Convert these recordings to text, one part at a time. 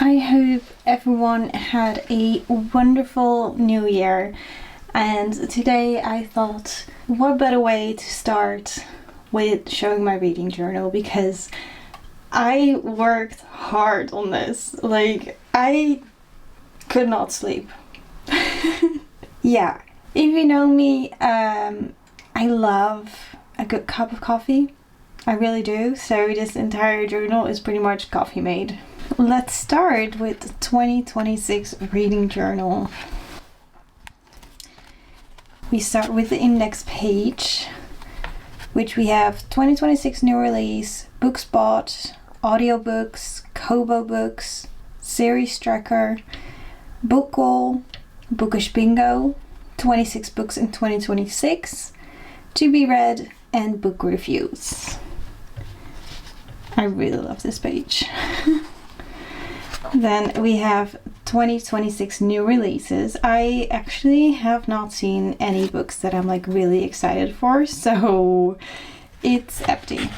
I hope everyone had a wonderful new year, and today I thought what better way to start with showing my reading journal, because I worked hard on this. Like, I could not sleep. Yeah, if you know me, I love a good cup of coffee. I really do. So this entire journal is pretty much coffee made. Let's start with the 2026 reading journal. We start with the index page, which we have 2026 new release, books bought, audiobooks, Kobo books, series tracker, book goal, bookish bingo, 26 books in 2026, to be read, and book reviews. I really love this page. Then we have 2026 new releases. I actually have not seen any books that I'm like really excited for, so it's empty.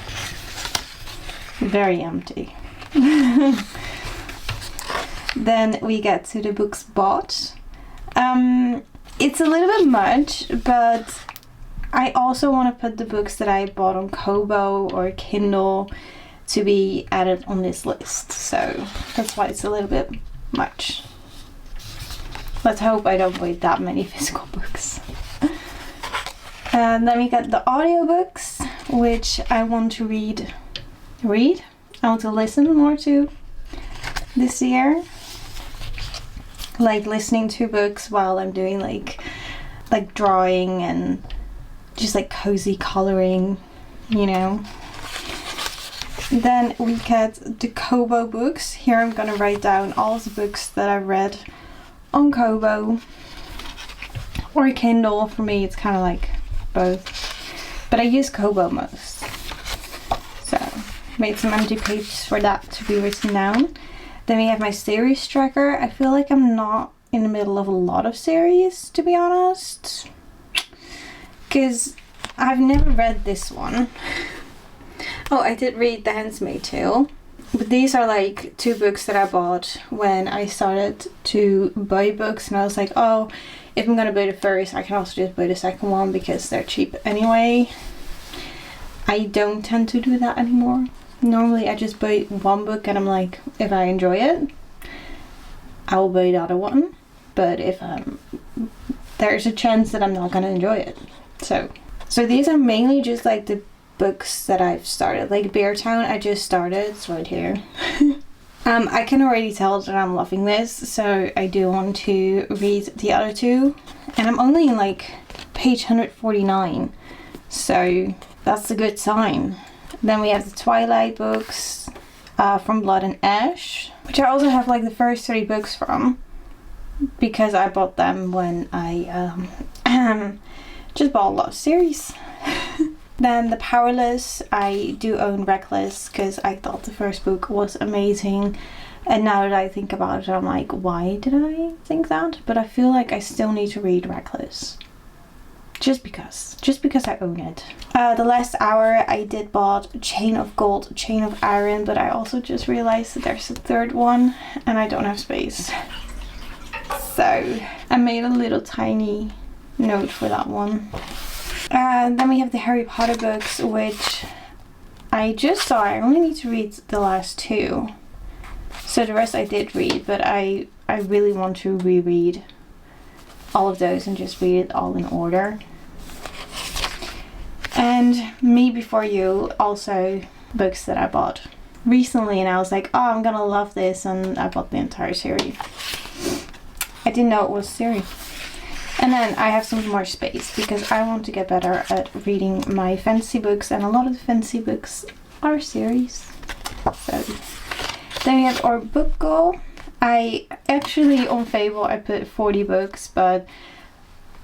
Very empty. Then we get to the books bought. It's a little bit much, but I also want to put the books that I bought on Kobo or Kindle to be added on this list, so that's why it's a little bit much. Let's hope I don't buy that many physical books. And then we got the audiobooks, which I want to read? I want to listen more to this year. Like listening to books while I'm doing like drawing and just like cozy coloring, you know. Then we get the Kobo books. Here I'm gonna write down all the books that I read on Kobo or Kindle. For me it's kind of like both, but I use Kobo most, so made some empty pages for that to be written down. Then we have my series tracker. I feel like I'm not in the middle of a lot of series, to be honest, because I've never read this one. Oh, I did read The Handmaid's Tale, but these are like two books that I bought when I started to buy books, and I was like, oh, if I'm gonna buy the first, I can also just buy the second one because they're cheap anyway. I don't tend to do that anymore. Normally I just buy one book and I'm like, if I enjoy it, I'll buy the other one, but if there's a chance that I'm not gonna enjoy it. So these are mainly just like the books that I've started. Like Beartown, I just started, it's right here. I can already tell that I'm loving this, so I do want to read the other two, and I'm only in like page 149, so that's a good sign. Then we have the Twilight books from Blood and Ash, which I also have like the first 3 books from, because I bought them when I just bought a lot of series. Then the Powerless, I do own Reckless because I thought the first book was amazing, and now that I think about it I'm like, why did I think that? But I feel like I still need to read Reckless. Just because I own it. The Last Hour, I did bought Chain of Gold, Chain of Iron, but I also just realized that there's a third one and I don't have space. So I made a little tiny note for that one. Then we have the Harry Potter books, which I just saw. I only need to read the last 2. So the rest I did read, but I really want to reread all of those and just read it all in order. And Me Before You, also books that I bought recently, and I was like, oh, I'm gonna love this, and I bought the entire series. I didn't know it was a series. And then I have some more space because I want to get better at reading my fantasy books, and a lot of the fantasy books are series. So then we have our book goal. I actually, on Fable, I put 40 books, but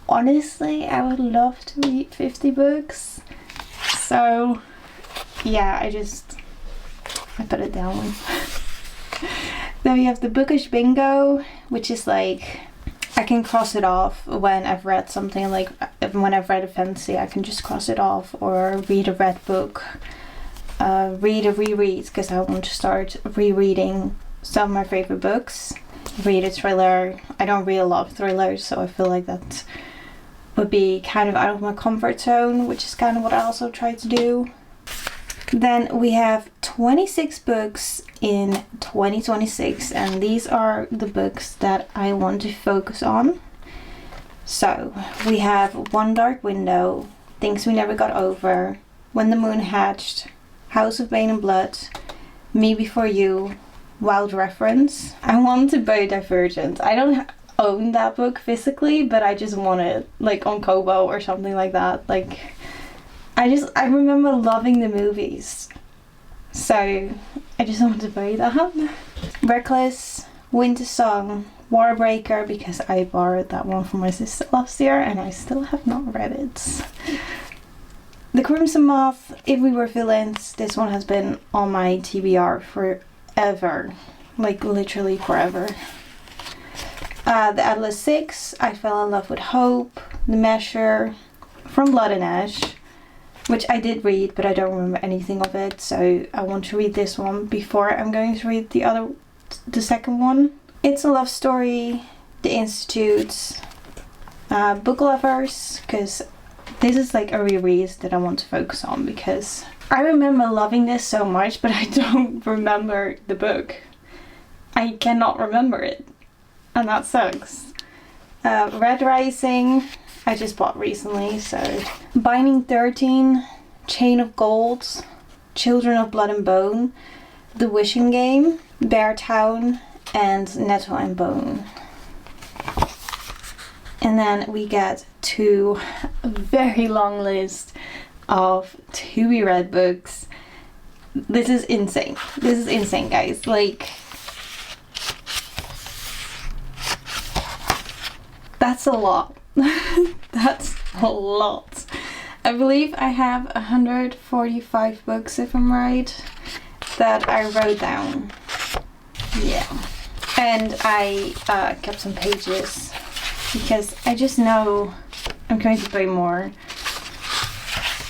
honestly, I would love to read 50 books. So yeah, I put it down. Then we have the bookish bingo, which is like, I can cross it off when I've read something. Like when I've read a fantasy, I can just cross it off, or read a read book, read a reread, because I want to start rereading some of my favorite books. Read a thriller. I don't read a lot of thrillers, so I feel like that would be kind of out of my comfort zone, which is kind of what I also try to do. Then we have 26 books in 2026, and these are the books that I want to focus on. So we have One Dark Window, Things We Never Got Over, When the Moon Hatched, House of Bane and Blood, Me Before You, Wild Reference. I want to buy Divergent. I don't own that book physically, but I just want it like on Kobo or something like that. Like I remember loving the movies, so I just want to buy that. Reckless, Winter Song, Warbreaker, because I borrowed that one from my sister last year and I still have not read it. The Crimson Moth, If We Were Villains. This one has been on my TBR forever, like literally forever. The Atlas 6, I Fell in Love with Hope, The Measure, From Blood and Ash, which I did read, but I don't remember anything of it, so I want to read this one before I'm going to read the second one. It's a Love Story, The Institute, Book Lovers, because this is like a reread that I want to focus on, because I remember loving this so much, but I don't remember the book. I cannot remember it, and that sucks. Red Rising, I just bought recently, so. Binding 13, Chain of Gold, Children of Blood and Bone, The Wishing Game, Bear Town, and Nettle and Bone. And then we get to a very long list of to be read books. This is insane. This is insane, guys. Like, that's a lot. That's a lot. I believe I have 145 books, if I'm right, that I wrote down. Yeah. And I kept some pages because I just know I'm going to buy more.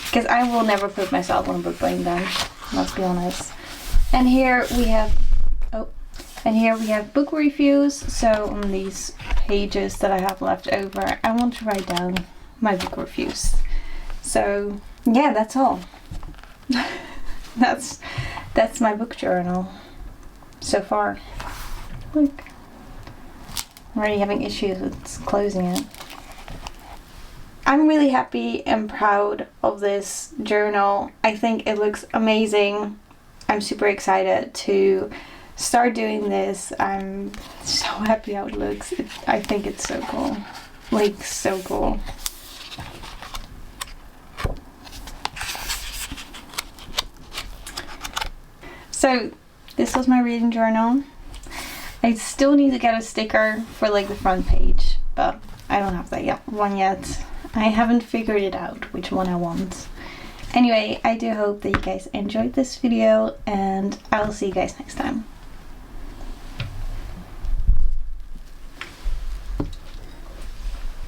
Because I will never put myself on a book buying then, let's be honest. And here we have book reviews. So on these pages that I have left over, I want to write down my book reviews. So yeah, that's all. that's my book journal so far. Look, I'm already having issues with closing it. I'm really happy and proud of this journal. I think it looks amazing. I'm super excited to start doing this. I'm so happy how it looks. I think it's so cool. Like, so cool. So this was my reading journal. I still need to get a sticker for like the front page, but I don't have that one yet. I haven't figured it out which one I want. Anyway, I do hope that you guys enjoyed this video, and I will see you guys next time.